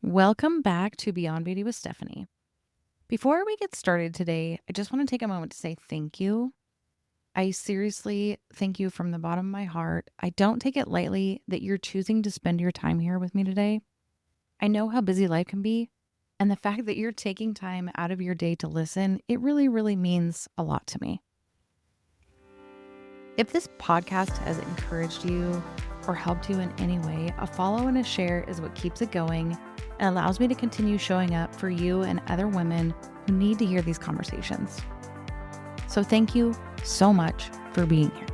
Welcome back to Beyond Beauty with Stephanie. Before we get started today, I just want to take a moment to say thank you. I seriously thank you from the bottom of my heart. I don't take it lightly that you're choosing to spend your time here with me today. I know how busy life can be, and the fact that you're taking time out of your day to listen, it really, really means a lot to me. If this podcast has encouraged you or helped you in any way, a follow and a share is what keeps it going and allows me to continue showing up for you and other women who need to hear these conversations. So thank you so much for being here.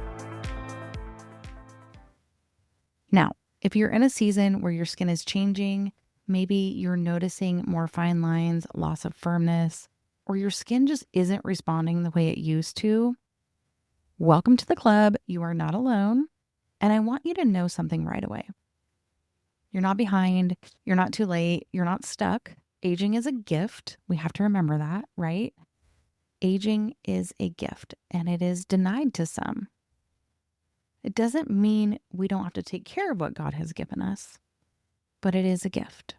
Now, if you're in a season where your skin is changing, maybe you're noticing more fine lines, loss of firmness, or your skin just isn't responding the way it used to, welcome to the club. You are not alone. And I want you to know something right away. You're not behind. You're not too late. You're not stuck. Aging is a gift. We have to remember that, right? Aging is a gift, and it is denied to some. It doesn't mean we don't have to take care of what God has given us, but it is a gift.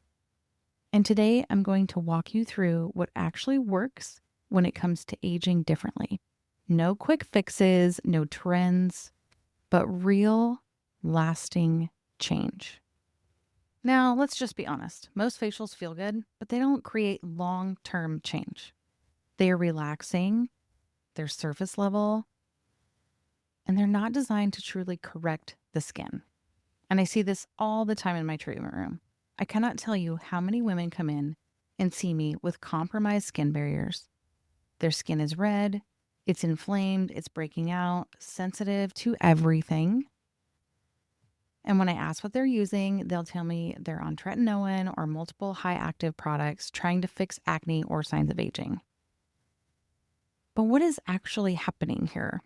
And today I'm going to walk you through what actually works when it comes to aging differently. No quick fixes, no trends, but real, lasting change. Now, let's just be honest. Most facials feel good, but they don't create long-term change. They are relaxing, they're surface level, and they're not designed to truly correct the skin. And I see this all the time in my treatment room. I cannot tell you how many women come in and see me with compromised skin barriers. Their skin is red, it's inflamed, it's breaking out, sensitive to everything. And when I ask what they're using, they'll tell me they're on tretinoin or multiple high active products trying to fix acne or signs of aging. But what is actually happening here?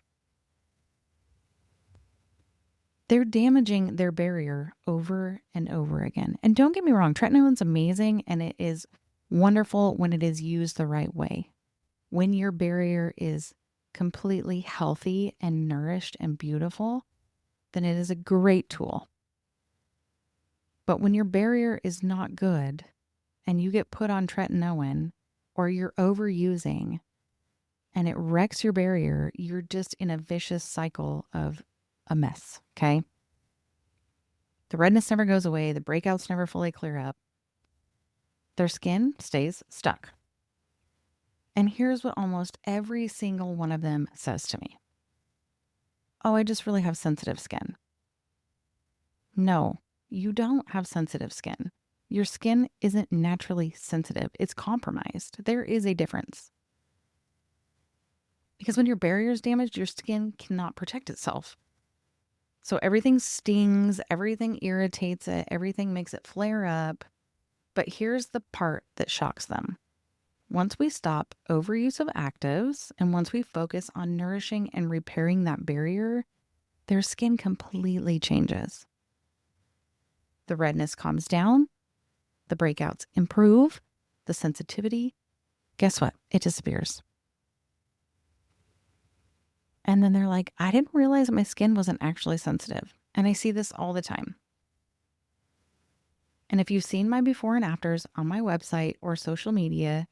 They're damaging their barrier over and over again. And don't get me wrong, tretinoin's amazing and it is wonderful when it is used the right way. When your barrier is completely healthy and nourished and beautiful, then it is a great tool. But when your barrier is not good and you get put on tretinoin or you're overusing and it wrecks your barrier, you're just in a vicious cycle of a mess, okay? The redness never goes away. The breakouts never fully clear up. Their skin stays stuck. And here's what almost every single one of them says to me. Oh, I just really have sensitive skin. No. You don't have sensitive skin. Your skin isn't naturally sensitive. It's compromised. There is a difference. Because when your barrier is damaged, your skin cannot protect itself. So everything stings, everything irritates it, everything makes it flare up. But here's the part that shocks them. Once we stop overuse of actives and once we focus on nourishing and repairing that barrier, their skin completely changes. The redness calms down, the breakouts improve, the sensitivity, guess what? It disappears. And then they're like, I didn't realize that my skin wasn't actually sensitive. And I see this all the time. And if you've seen my before and afters on my website or social media,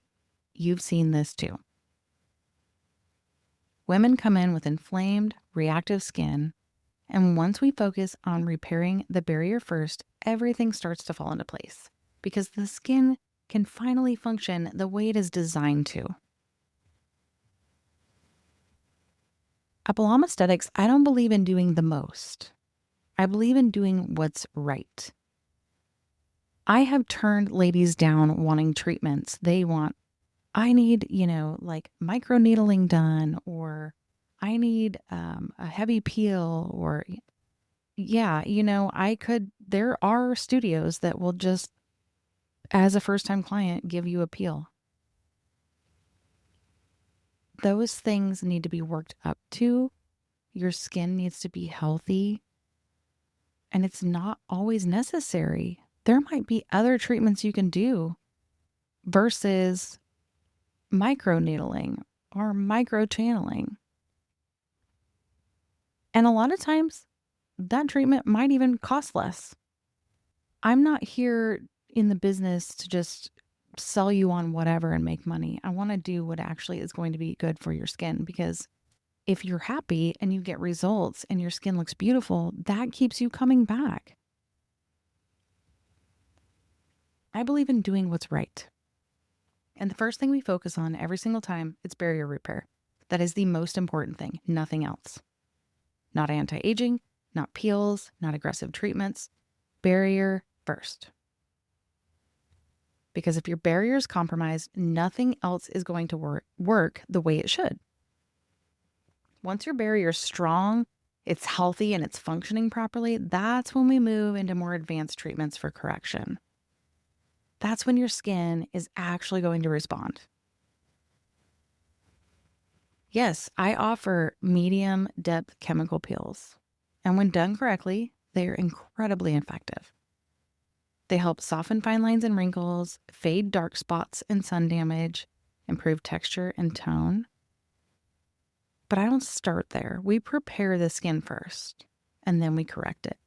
you've seen this too. Women come in with inflamed, reactive skin. And once we focus on repairing the barrier first, everything starts to fall into place because the skin can finally function the way it is designed to. At Belle Âme Esthetics, I don't believe in doing the most. I believe in doing what's right. I have turned ladies down wanting treatments. I need, like microneedling done, or I need a heavy peel, or there are studios that will just, as a first-time client, give you a peel. Those things need to be worked up to. Your skin needs to be healthy. And it's not always necessary. There might be other treatments you can do versus microneedling or microchanneling. And a lot of times that treatment might even cost less. I'm not here in the business to just sell you on whatever and make money. I want to do what actually is going to be good for your skin, because if you're happy and you get results and your skin looks beautiful, that keeps you coming back. I believe in doing what's right. And the first thing we focus on every single time, it's barrier repair. That is the most important thing, nothing else. Not anti-aging, not peels, not aggressive treatments. Barrier first. Because if your barrier is compromised, nothing else is going to work the way it should. Once your barrier is strong, it's healthy, and it's functioning properly, that's when we move into more advanced treatments for correction. That's when your skin is actually going to respond. Yes, I offer medium depth chemical peels, and when done correctly, they are incredibly effective. They help soften fine lines and wrinkles, fade dark spots and sun damage, improve texture and tone. But I don't start there. We prepare the skin first, and then we correct it.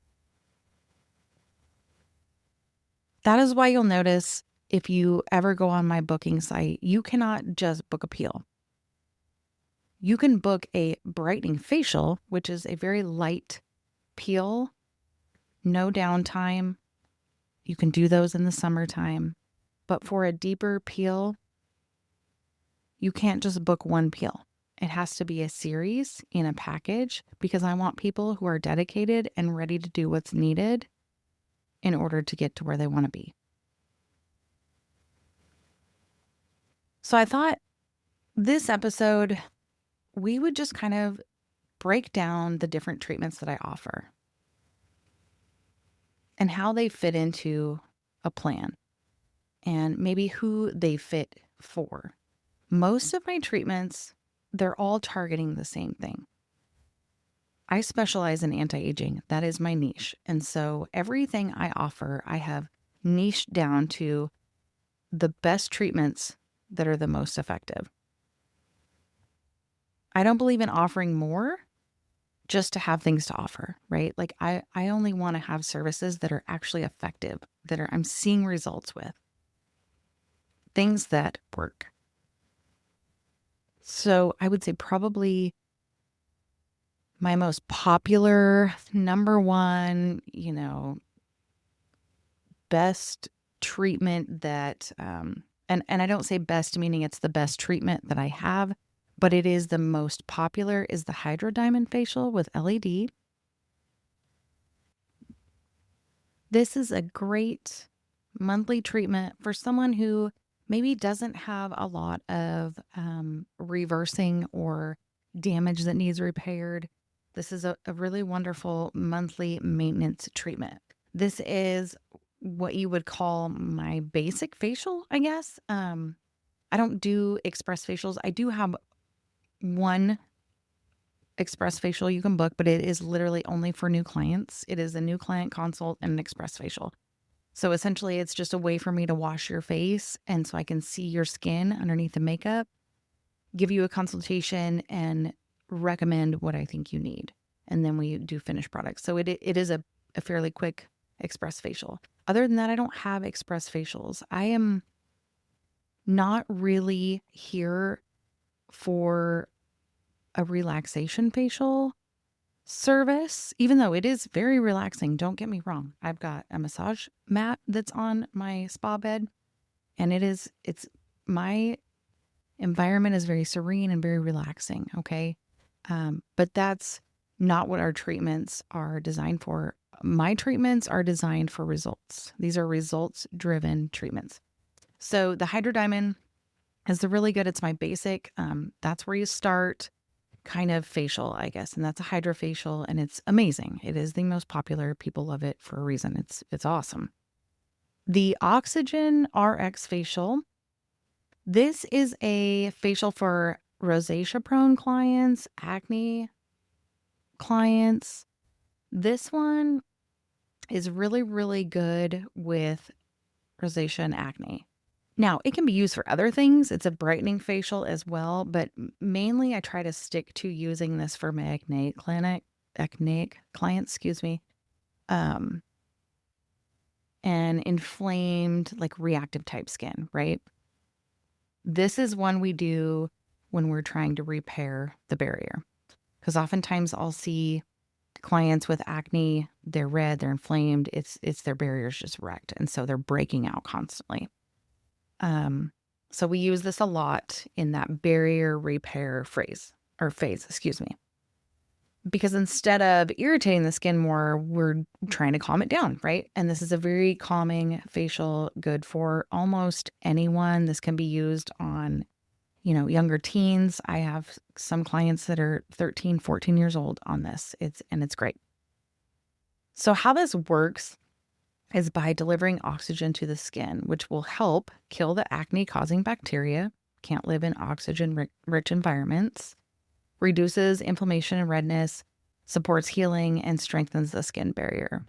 That is why you'll notice if you ever go on my booking site, you cannot just book a peel. You can book a brightening facial, which is a very light peel, no downtime. You can do those in the summertime. But for a deeper peel, you can't just book one peel. It has to be a series in a package, because I want people who are dedicated and ready to do what's needed in order to get to where they want to be. So I thought this episode, we would just kind of break down the different treatments that I offer and how they fit into a plan and maybe who they fit for. Most of my treatments, they're all targeting the same thing. I specialize in anti-aging. That is my niche. And so everything I offer, I have niched down to the best treatments that are the most effective. I don't believe in offering more just to have things to offer, right? Like I only want to have services that are actually effective, I'm seeing results with, things that work. So I would say probably my most popular, number one, best treatment that, and I don't say best meaning it's the best treatment that I have, but it is the most popular, is the Hydro Diamond Facial with LED. This is a great monthly treatment for someone who maybe doesn't have a lot of reversing or damage that needs repaired. This is a really wonderful monthly maintenance treatment. This is what you would call my basic facial, I guess. I don't do express facials. I do have one express facial you can book, but it is literally only for new clients. It is a new client consult and an express facial. So essentially, it's just a way for me to wash your face, and so I can see your skin underneath the makeup, give you a consultation, and recommend what I think you need. And then we do finished products. So it is a fairly quick express facial. Other than that, I don't have express facials. I am not really here for a relaxation facial service, even though it is very relaxing. Don't get me wrong. I've got a massage mat that's on my spa bed, and it's my environment is very serene and very relaxing. Okay. But that's not what our treatments are designed for. My treatments are designed for results. These are results driven treatments. So the Hydro Diamond is the really good. It's my basic. That's where you start. Kind of facial, I guess. And that's a hydrofacial, and it's amazing. It is the most popular. People love it for a reason. It's awesome. The Oxygen RX facial. This is a facial for rosacea prone clients, acne clients. This one is really, really good with rosacea and acne. Now, it can be used for other things. It's a brightening facial as well, but mainly I try to stick to using this for my acneic clients, and inflamed, like reactive type skin, right? This is one we do when we're trying to repair the barrier. Because oftentimes I'll see clients with acne, they're red, they're inflamed, it's their barrier's just wrecked. And so they're breaking out constantly. So we use this a lot in that barrier repair phase, excuse me. Because instead of irritating the skin more, we're trying to calm it down, right? And this is a very calming facial, good for almost anyone. This can be used on, younger teens. I have some clients that are 13, 14 years old on this. It's great. So how this works is by delivering oxygen to the skin, which will help kill the acne-causing bacteria, can't live in oxygen-rich environments, reduces inflammation and redness, supports healing, and strengthens the skin barrier.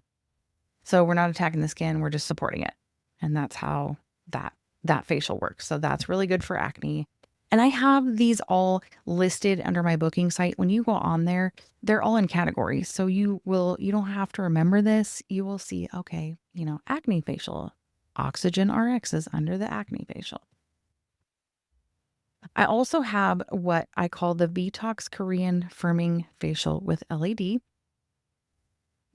So we're not attacking the skin, we're just supporting it. And that's how that facial works. So that's really good for acne. And I have these all listed under my booking site. When you go on there, they're all in categories. So you don't have to remember this. You will see, okay, acne facial, Oxygen RX is under the acne facial. I also have what I call the Vitox Korean Firming Facial with LED.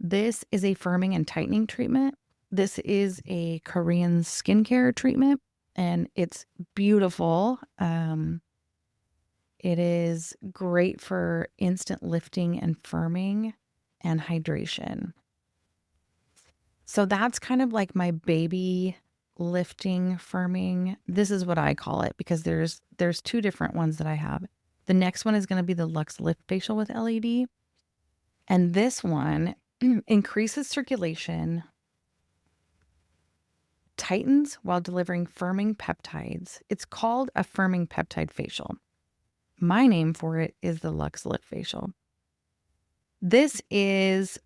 This is a firming and tightening treatment. This is a Korean skincare treatment, and it's beautiful. It is great for instant lifting and firming and hydration. So that's kind of like my baby lifting, firming. This is what I call it because there's two different ones that I have. The next one is going to be the Luxe Lift Facial with LED. And this one increases circulation, tightens while delivering firming peptides. It's called a firming peptide facial. My name for it is the Luxe Lift Facial. This is,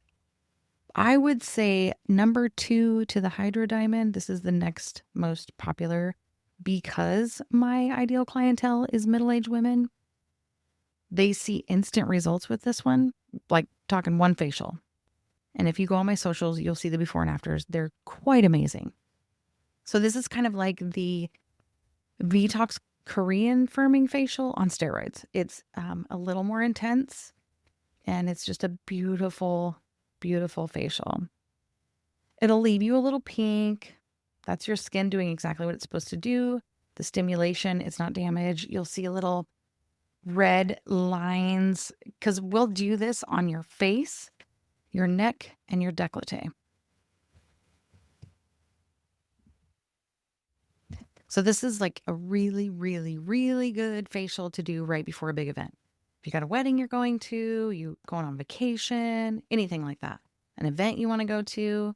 I would say, number 2 to the Hydro Diamond. This is the next most popular because my ideal clientele is middle-aged women. They see instant results with this one, like talking one facial. And if you go on my socials, you'll see the before and afters. They're quite amazing. So this is kind of like the Vitox Korean firming facial on steroids. It's a little more intense, and it's just a beautiful, beautiful facial. It'll leave you a little pink. That's your skin doing exactly what it's supposed to do. The stimulation, it's not damage. You'll see a little red lines because we'll do this on your face, your neck, and your décolleté. So this is like a really, really, really good facial to do right before a big event. If you got a wedding you're going to, you going on vacation, anything like that, an event you want to go to,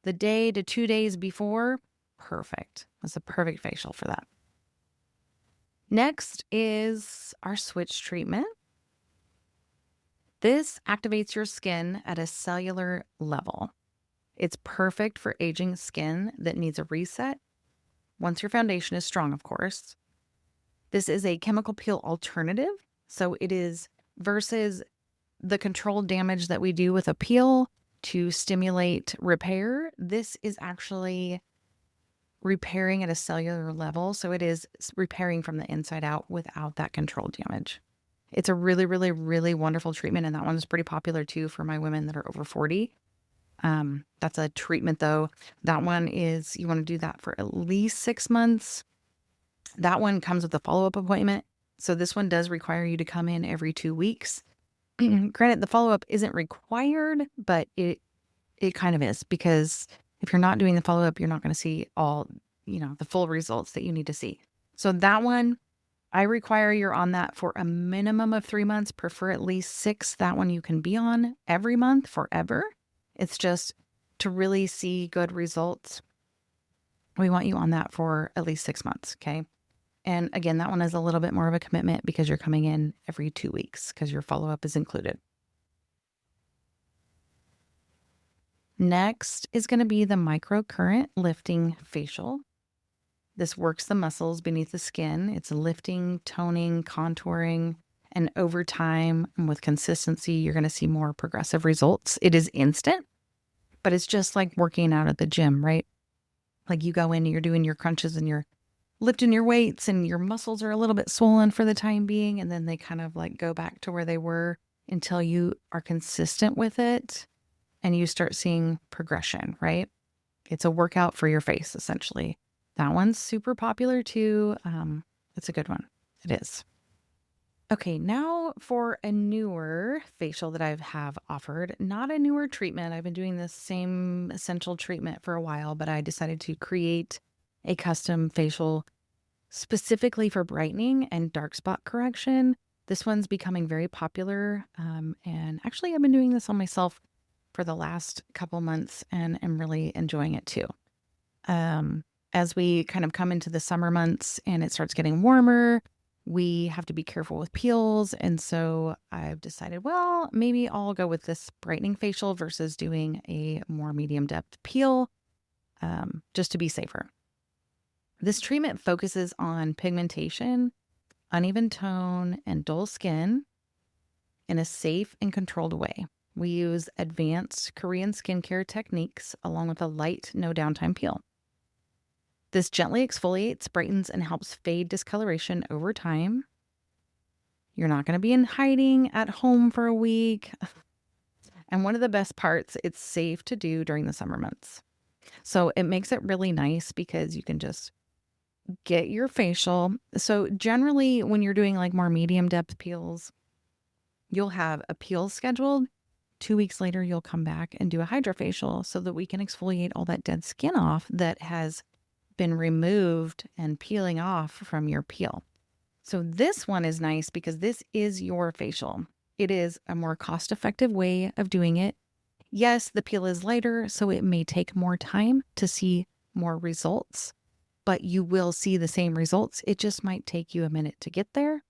the day to 2 days before, perfect. That's a perfect facial for that. Next is our switch treatment. This activates your skin at a cellular level. It's perfect for aging skin that needs a reset. Once your foundation is strong, of course. This is a chemical peel alternative. So it is versus the controlled damage that we do with a peel to stimulate repair. This is actually repairing at a cellular level. So it is repairing from the inside out without that controlled damage. It's a really, really, really wonderful treatment. And that one's pretty popular too for my women that are over 40. That's a treatment though. That one is, you want to do that for at least 6 months. That one comes with a follow-up appointment. So this one does require you to come in every 2 weeks. Granted, the follow-up isn't required, but it kind of is because if you're not doing the follow-up, you're not going to see all, the full results that you need to see. So that one, I require you're on that for a minimum of 3 months, prefer at least 6. That one you can be on every month forever. It's just to really see good results. We want you on that for at least 6 months, okay? And again, that one is a little bit more of a commitment because you're coming in every 2 weeks because your follow-up is included. Next is going to be the microcurrent lifting facial. This works the muscles beneath the skin. It's lifting, toning, contouring, and over time and with consistency, you're going to see more progressive results. It is instant, but it's just like working out at the gym, right? Like you go in and you're doing your crunches and you're lifting your weights and your muscles are a little bit swollen for the time being. And then they kind of like go back to where they were until you are consistent with it and you start seeing progression, right? It's a workout for your face, essentially. That one's super popular too. It's a good one. It is. Okay, now for a newer facial that I have offered, not a newer treatment. I've been doing this same essential treatment for a while, but I decided to create a custom facial specifically for brightening and dark spot correction. This one's becoming very popular. And actually, I've been doing this on myself for the last couple months and am really enjoying it too. As we kind of come into the summer months and it starts getting warmer, we have to be careful with peels. And so I've decided, well, maybe I'll go with this brightening facial versus doing a more medium depth peel, just to be safer. This treatment focuses on pigmentation, uneven tone, and dull skin in a safe and controlled way. We use advanced Korean skincare techniques along with a light, no downtime peel. This gently exfoliates, brightens, and helps fade discoloration over time. You're not going to be in hiding at home for a week. And one of the best parts, it's safe to do during the summer months. So it makes it really nice because you can just get your facial. So generally, when you're doing like more medium depth peels, you'll have a peel scheduled. 2 weeks later, you'll come back and do a hydrofacial so that we can exfoliate all that dead skin off that has been removed and peeling off from your peel. So this one is nice because this is your facial. It is a more cost-effective way of doing it. Yes, the peel is lighter, so it may take more time to see more results, but you will see the same results. It just might take you a minute to get there.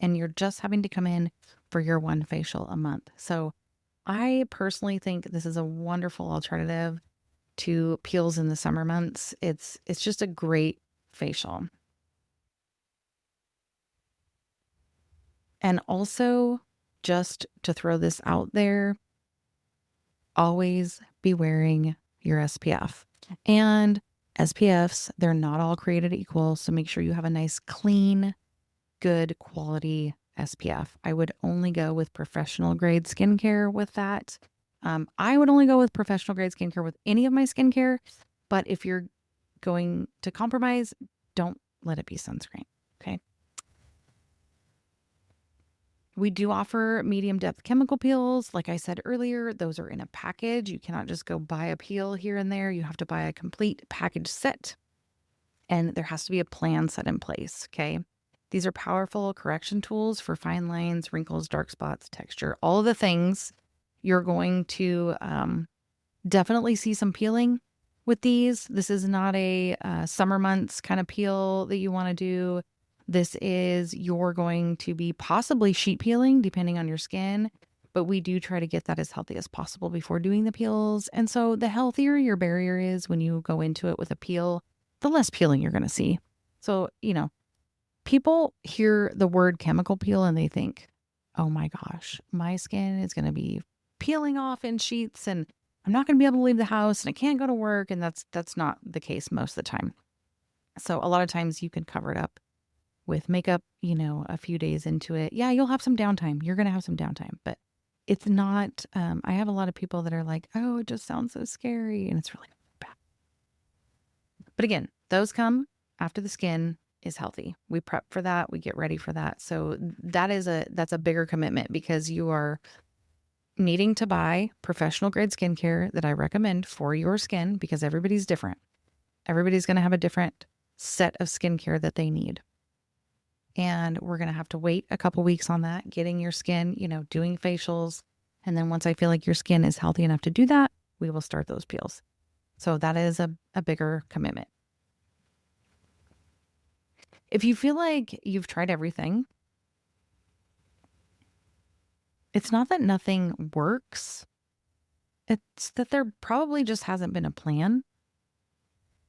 And you're just having to come in for your one facial a month. So I personally think this is a wonderful alternative to peels in the summer months. It's just a great facial. And also, just to throw this out there, always be wearing your SPF. And SPFs, they're not all created equal. So make sure you have a nice, clean, good quality SPF. I would only go with professional grade skincare with that. I would only go with professional grade skincare with any of my skincare. But if you're going to compromise, don't let it be sunscreen. Okay. We do offer medium depth chemical peels. Like I said earlier, those are in a package. You cannot just go buy a peel here and there. You have to buy a complete package set. And there has to be a plan set in place. Okay. These are powerful correction tools for fine lines, wrinkles, dark spots, texture, all of the things. You're going to definitely see some peeling with these. This is not a summer months kind of peel that you want to do. This is, you're going to be possibly sheet peeling depending on your skin, but we do try to get that as healthy as possible before doing the peels. And so the healthier your barrier is when you go into it with a peel, the less peeling you're going to see. So, people hear the word chemical peel and they think, oh my gosh, my skin is going to be peeling off in sheets and I'm not going to be able to leave the house and I can't go to work. And that's not the case most of the time. So a lot of times you can cover it up with makeup, a few days into it. Yeah, you'll have some downtime. You're going to have some downtime, but it's not, I have a lot of people that are like, oh, it just sounds so scary. And it's really bad. But again, those come after the skin is healthy. We prep for that. We get ready for that. So that's a bigger commitment because you are needing to buy professional grade skincare that I recommend for your skin because everybody's different. Everybody's going to have a different set of skincare that they need. And we're going to have to wait a couple weeks on that, getting your skin, doing facials. And then once I feel like your skin is healthy enough to do that, we will start those peels. So that is a bigger commitment. If you feel like you've tried everything, it's not that nothing works. It's that there probably just hasn't been a plan.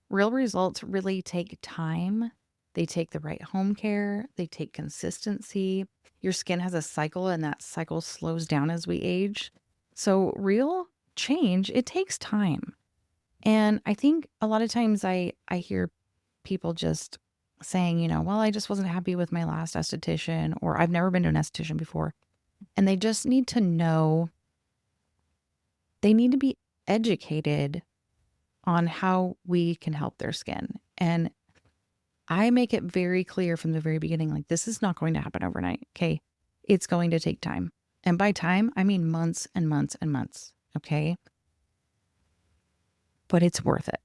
Real results really take time. They take the right home care. They take consistency. Your skin has a cycle and that cycle slows down as we age. So real change, it takes time. And I think a lot of times I hear people just saying, well, I just wasn't happy with my last esthetician, or I've never been to an esthetician before. And they just need to know, they need to be educated on how we can help their skin. And I make it very clear from the very beginning, like, this is not going to happen overnight. Okay. It's going to take time. And by time, I mean months and months and months. Okay. But it's worth it.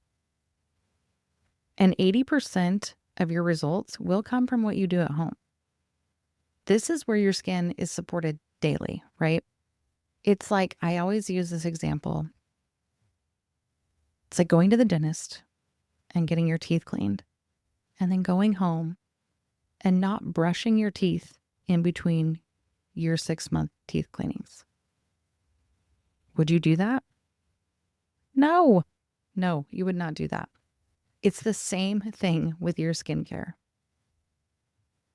And 80% of your results will come from what you do at home. This is where your skin is supported daily, right? It's like, I always use this example. It's like going to the dentist and getting your teeth cleaned, and then going home and not brushing your teeth in between your 6-month teeth cleanings. Would you do that? No, you would not do that. It's the same thing with your skincare.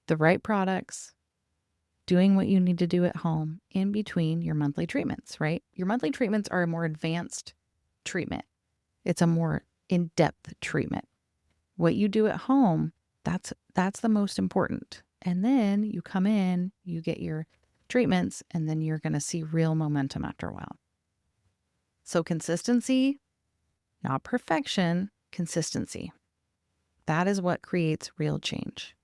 The right products, doing what you need to do at home in between your monthly treatments, right? Your monthly treatments are a more advanced treatment. It's a more in-depth treatment. What you do at home, that's the most important. And then you come in, you get your treatments, and then you're going to see real momentum after a while. So consistency, not perfection, consistency. That is what creates real change.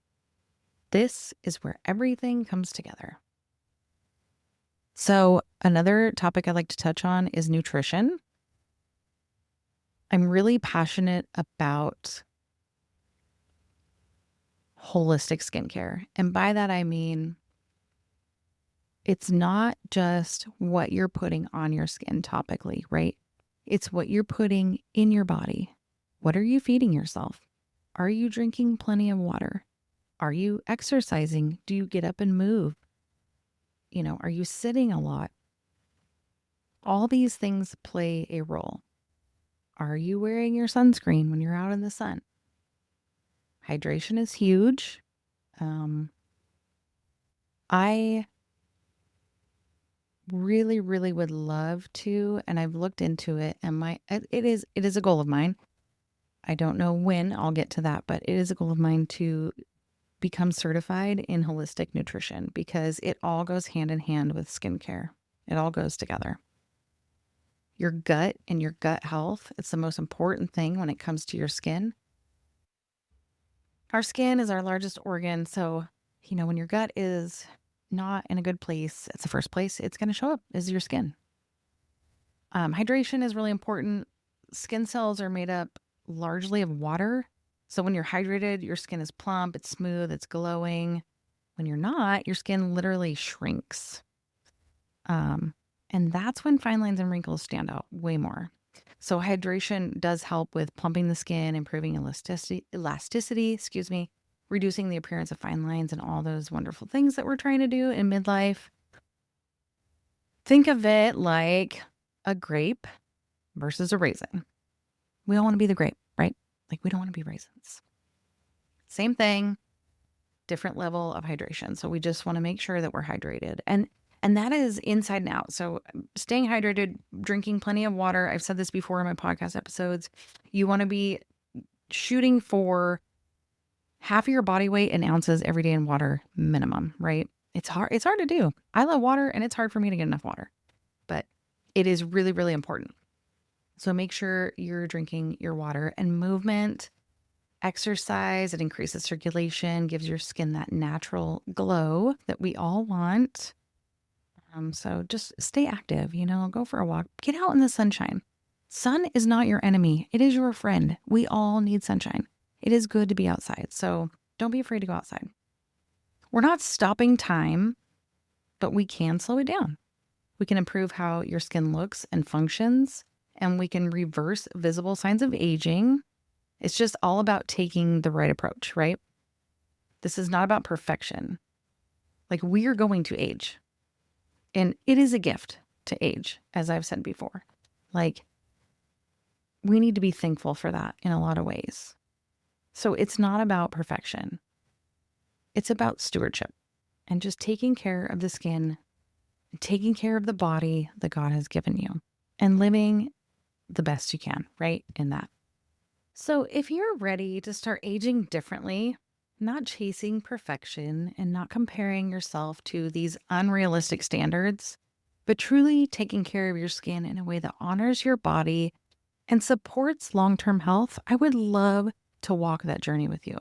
This is where everything comes together. So another topic I'd like to touch on is nutrition. I'm really passionate about holistic skincare. And by that, I mean, it's not just what you're putting on your skin topically, right? It's what you're putting in your body. What are you feeding yourself? Are you drinking plenty of water? Are you exercising? Do you get up and move? Are you sitting a lot? All these things play a role. Are you wearing your sunscreen when you're out in the sun? Hydration is huge. I really, really would love to, and I've looked into it, and it is a goal of mine. I don't know when I'll get to that, but it is a goal of mine to become certified in holistic nutrition, because it all goes hand in hand with skincare. It all goes together. Your gut and your gut health, it's the most important thing when it comes to your skin. Our skin is our largest organ. So, when your gut is not in a good place, it's the first place it's going to show up is your skin. Hydration is really important. Skin cells are made up largely of water. So when you're hydrated, your skin is plump, it's smooth, it's glowing. When you're not, your skin literally shrinks. And that's when fine lines and wrinkles stand out way more. So hydration does help with plumping the skin, improving elasticity, reducing the appearance of fine lines and all those wonderful things that we're trying to do in midlife. Think of it like a grape versus a raisin. We all want to be the grape, right? Like, we don't want to be raisins. Same thing, different level of hydration. So we just want to make sure that we're hydrated. And that is inside and out. So staying hydrated, drinking plenty of water. I've said this before in my podcast episodes. You want to be shooting for half of your body weight in ounces every day in water minimum, right? It's hard to do. I love water, and it's hard for me to get enough water, but it is really, really important. So make sure you're drinking your water. And movement, exercise, it increases circulation, gives your skin that natural glow that we all want. So just stay active, go for a walk, get out in the sunshine. Sun is not your enemy. It is your friend. We all need sunshine. It is good to be outside. So don't be afraid to go outside. We're not stopping time, but we can slow it down. We can improve how your skin looks and functions, and we can reverse visible signs of aging. It's just all about taking the right approach, right? This is not about perfection. Like, we are going to age. And it is a gift to age, as I've said before. Like, we need to be thankful for that in a lot of ways. So it's not about perfection. It's about stewardship and just taking care of the skin, taking care of the body that God has given you, and living the best you can, right? In that. So if you're ready to start aging differently, not chasing perfection and not comparing yourself to these unrealistic standards, but truly taking care of your skin in a way that honors your body and supports long-term health, I would love to walk that journey with you.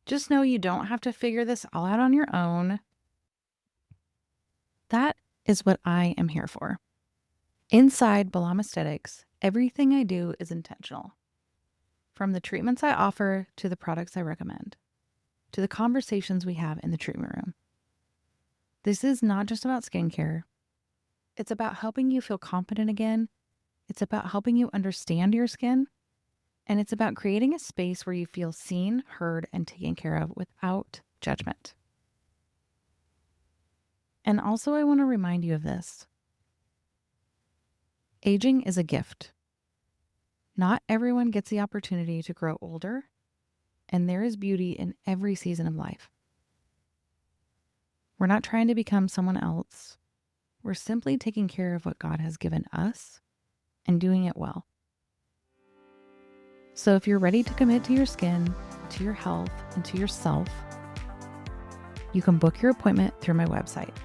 Just know you don't have to figure this all out on your own. That is what I am here for. Inside Belle Âme Esthetics, everything I do is intentional. From the treatments I offer to the products I recommend, to the conversations we have in the treatment room. This is not just about skincare. It's about helping you feel confident again. It's about helping you understand your skin. And it's about creating a space where you feel seen, heard, and taken care of without judgment. And also, I want to remind you of this. Aging is a gift. Not everyone gets the opportunity to grow older, and there is beauty in every season of life. We're not trying to become someone else. We're simply taking care of what God has given us and doing it well. So if you're ready to commit to your skin, to your health, and to yourself, you can book your appointment through my website.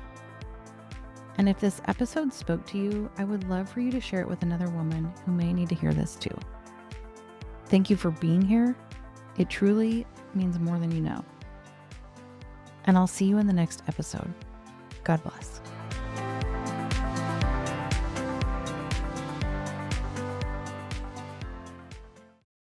And if this episode spoke to you, I would love for you to share it with another woman who may need to hear this too. Thank you for being here. It truly means more than you know. And I'll see you in the next episode. God bless.